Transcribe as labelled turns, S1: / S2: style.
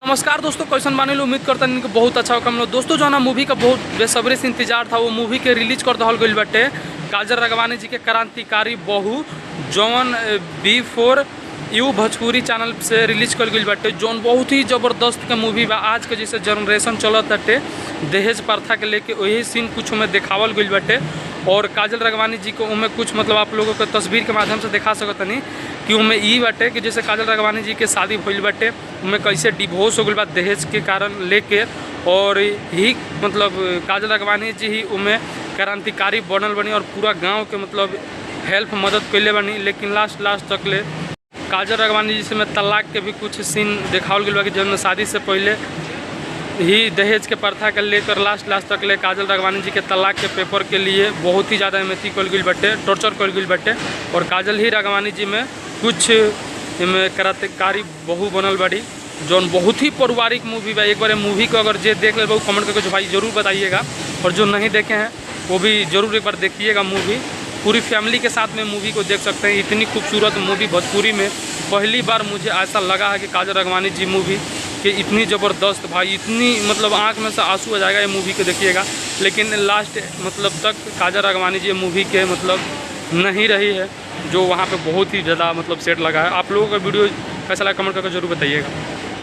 S1: नमस्कार दोस्तों, कैसन बानी लो। उम्मीद करता नहीं कि बहुत अच्छा होगा हम लोग। दोस्तों जो है ना, मूवी का बहुत बेसब्री से इंतजार था। वो मूवी के रिलीज कर दहल गई बाटे काजल राघवानी जी के क्रांतिकारी बहू, जौन B4 यू भोजपुरी चैनल से रिलीज कर गई बाटे। जौन बहुत ही ज़बरदस्त के मूवी बा। आज के जैसे जनरेशन चलत बाटे दहेज प्रथा के लेके वही सीन कुछ में देखावल गई बाटे। और काजल राघवानी जी को उनमें कुछ मतलब आप लोगों को तस्वीर के माध्यम से दिखा सकतनी कि उनमें ई बाटे कि जैसे काजल राघवानी जी के शादी भइल बाटे, उनमें कैसे डिवोर्स हो गई बा दहेज के कारण लेके। और ही मतलब काजल राघवानी जी ही उनमें क्रांतिकारी बनल बनी और पूरा गांव के मतलब हेल्प मदद कैले बनी। लेकिन लास्ट तक ले काजल राघवानी जी से में तलाक के भी कुछ सीन दिखावल गई बा कि जब शादी से पहले ही दहेज के प्रथा के लेकर लास्ट तक ले काजल राघवानी जी के तलाक के पेपर के लिए बहुत ही ज़्यादा एमेथी कल गई बटे, टॉर्चर कल गई बटे। और काजल ही राघवानी जी में कुछ क्रांतिकारी बहू बनल बड़ी, जौन बहुत ही पारिवारिक मूवी बा। एक बार मूवी को अगर जे देख ले बहु कमेंट करके भाई ज़रूर बताइएगा, और जो नहीं देखे हैं वो भी ज़रूर एक बार देखिएगा। मूवी पूरी फैमिली के साथ में मूवी को देख सकते हैं। इतनी खूबसूरत मूवी भोजपुरी में पहली बार मुझे ऐसा लगा है कि काजल राघवानी जी मूवी कि इतनी ज़बरदस्त भाई, इतनी मतलब आंख में से आंसू आ जाएगा ये मूवी को देखिएगा। लेकिन लास्ट मतलब तक काजल राघवानी जी मूवी के मतलब नहीं रही है, जो वहाँ पे बहुत ही ज़्यादा मतलब सेट लगा है। आप लोगों का वीडियो कैसा लगा कमेंट करके जरूर बताइएगा।